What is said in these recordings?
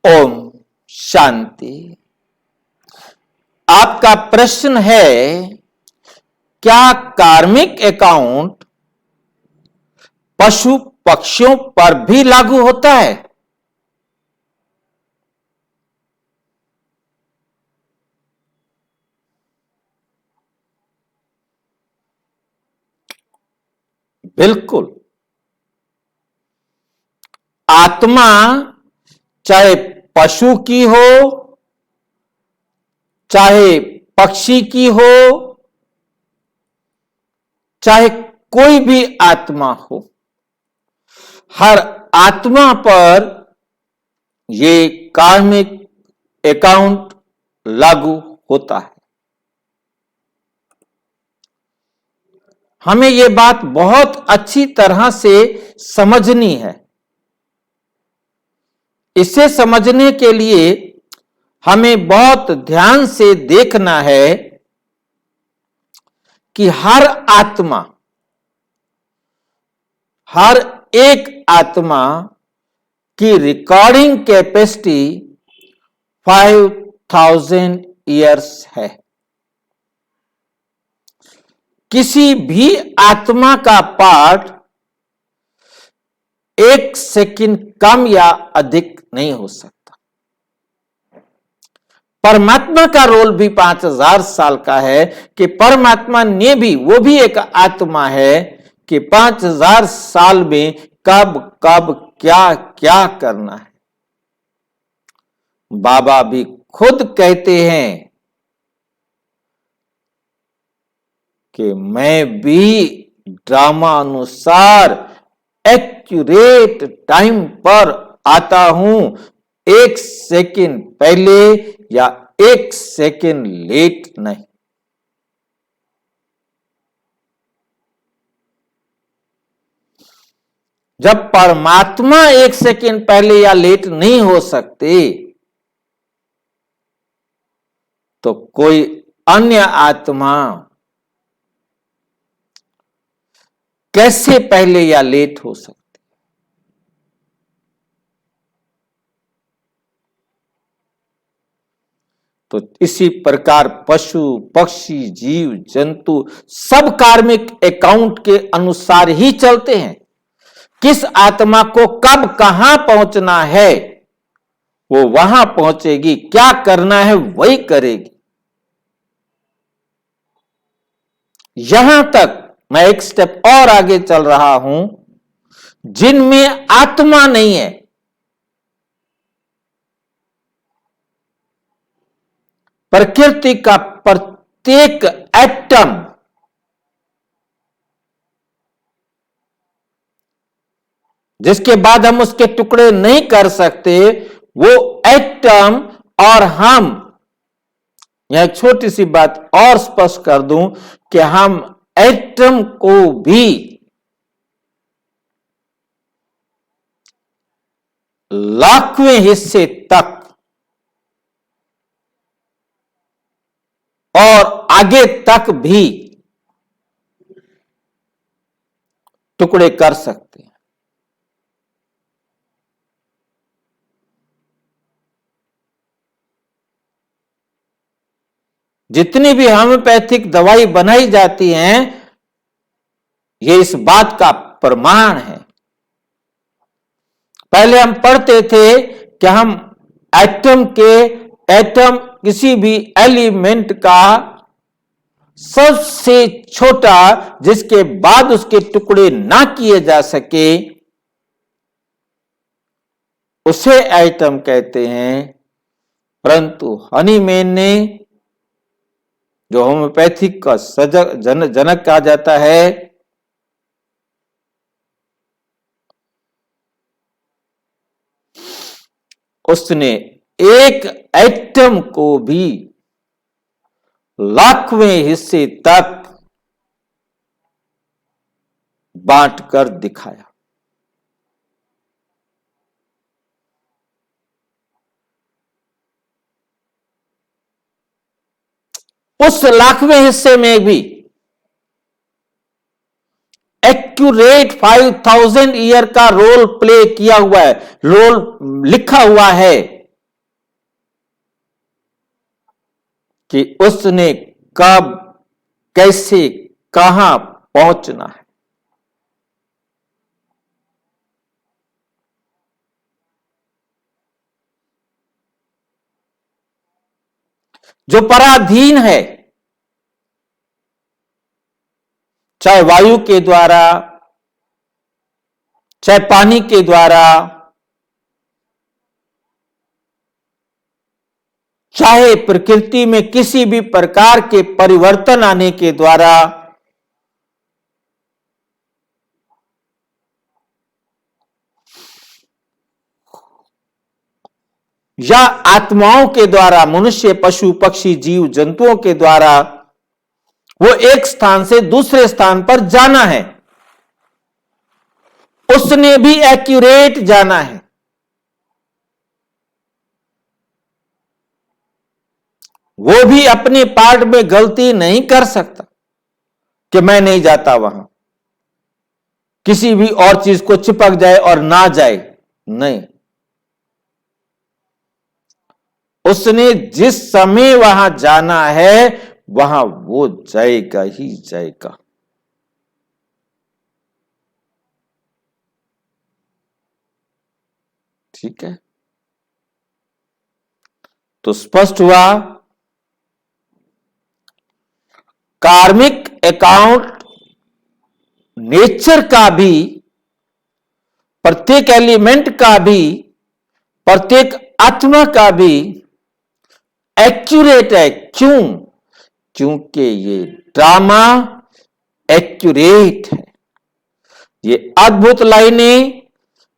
ओम शांति। आपका प्रश्न है, क्या कार्मिक अकाउंट पशु पक्षियों पर भी लागू होता है? बिल्कुल। आत्मा चाहे पशु की हो, चाहे पक्षी की हो, चाहे कोई भी आत्मा हो, हर आत्मा पर ये कार्मिक अकाउंट लागू होता है। हमें ये बात बहुत अच्छी तरह से समझनी है। इसे समझने के लिए हमें बहुत ध्यान से देखना है कि हर एक आत्मा की रिकॉर्डिंग कैपेसिटी 5000 ईयर्स है। किसी भी आत्मा का पार्ट 1 सेकंड कम या अधिक नहीं हो सकता। परमात्मा का रोल भी 5000 साल का है कि परमात्मा ने भी, वो भी एक आत्मा है कि 5000 साल में कब कब क्या क्या करना है। बाबा भी खुद कहते हैं कि मैं भी ड्रामा अनुसार एक्यूरेट टाइम पर आता हूं, 1 सेकंड पहले या 1 सेकंड लेट नहीं। जब परमात्मा 1 सेकंड पहले या लेट नहीं हो सकते, तो कोई अन्य आत्मा कैसे पहले या लेट हो सकती? तो इसी प्रकार पशु पक्षी जीव जंतु सब कार्मिक अकाउंट के अनुसार ही चलते हैं। किस आत्मा को कब कहां पहुंचना है वो वहां पहुंचेगी, क्या करना है वही करेगी। यहां तक मैं एक स्टेप और आगे चल रहा हूं, जिनमें आत्मा नहीं है, प्रकृति का प्रत्येक एटम जिसके बाद हम उसके टुकड़े नहीं कर सकते, वो एटम और हम, यह एक छोटी सी बात और स्पष्ट कर दूं कि हम एटम को भी लाखवें हिस्से तक और आगे तक भी टुकड़े कर सकते हैं। जितनी भी होम्योपैथिक दवाई बनाई जाती हैं, ये इस बात का प्रमाण है। पहले हम पढ़ते थे कि हम एटम किसी भी एलिमेंट का सबसे छोटा, जिसके बाद उसके टुकड़े ना किए जा सके, उसे एटम कहते हैं। परंतु हनीमैन ने, जो होम्योपैथिक का जनक कहा जाता है, उसने एक एटम को भी लाखवें हिस्से तक बांटकर दिखाया। उस लाखवें हिस्से में भी एक्यूरेट 5000 ईयर का रोल प्ले किया हुआ है, रोल लिखा हुआ है कि उसने कब, कैसे, कहां पहुंचना है। जो पराधीन है, चाहे वायु के द्वारा, चाहे पानी के द्वारा, चाहे प्रकृति में किसी भी प्रकार के परिवर्तन आने के द्वारा, या आत्माओं के द्वारा, मनुष्य, पशु, पक्षी, जीव जंतुओं के द्वारा वो एक स्थान से दूसरे स्थान पर जाना है, उसने भी एक्यूरेट जाना है। वो भी अपने पार्ट में गलती नहीं कर सकता कि मैं नहीं जाता वहां, किसी भी और चीज को चिपक जाए और ना जाए, नहीं। उसने जिस समय वहां जाना है वहां वो जाएगा ही जाएगा। ठीक है, तो स्पष्ट हुआ कार्मिक अकाउंट नेचर का भी, प्रत्येक एलिमेंट का भी, प्रत्येक आत्मा का भी एक्यूरेट है। क्यों? क्योंकि ये ड्रामा एक्यूरेट है। ये अद्भुत लाइनें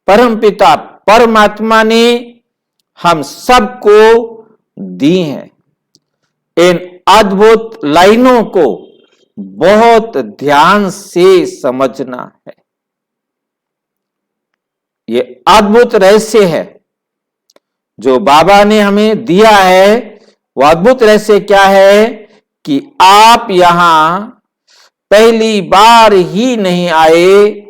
परमपिता परमात्मा ने हम सबको दी हैं। इन अद्भुत लाइनों को बहुत ध्यान से समझना है। ये अद्भुत रहस्य है जो बाबा ने हमें दिया है। वो अद्भुत रहस्य क्या है कि आप यहां पहली बार ही नहीं आए,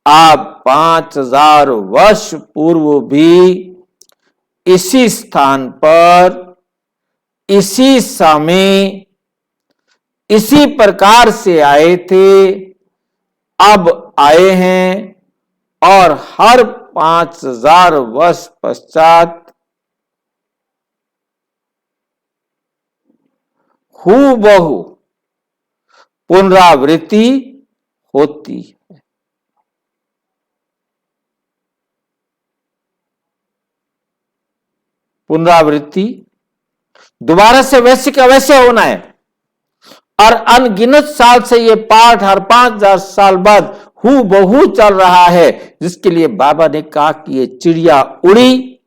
आप 5000 वर्ष पूर्व भी इसी स्थान पर, इसी समय, इसी प्रकार से आए थे, अब आए हैं, और हर 5000 वर्ष पश्चात हूबहू पुनरावृत्ति होती है। पुनरावृत्ति दोबारा से वैसे का वैसे होना है, और अनगिनत साल से ये पाठ हर 5000 साल बाद हूबहू चल रहा है, जिसके लिए बाबा ने कहा कि ये चिड़िया उड़ी,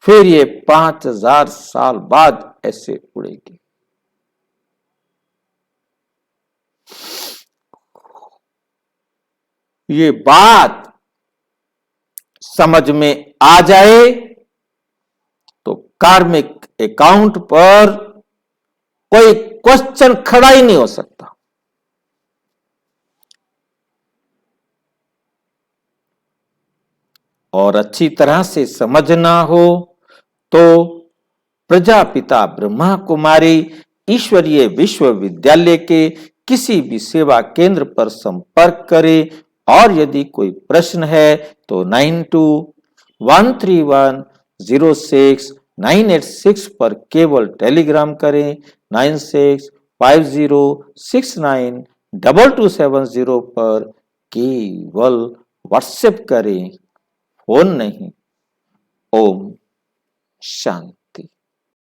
फिर ये 5000 साल बाद ऐसे उड़ेगी। ये बात समझ में आ जाए तो कार्मिक अकाउंट पर कोई क्वेश्चन खड़ा ही नहीं हो सकता। और अच्छी तरह से समझना हो तो प्रजापिता ब्रह्मा कुमारी ईश्वरीय विश्वविद्यालय के किसी भी सेवा केंद्र पर संपर्क करें, और यदि कोई प्रश्न है तो 9213106986 पर केवल टेलीग्राम करें, 9650692270 पर केवल व्हाट्सएप करें, फोन नहीं। ओम शांति।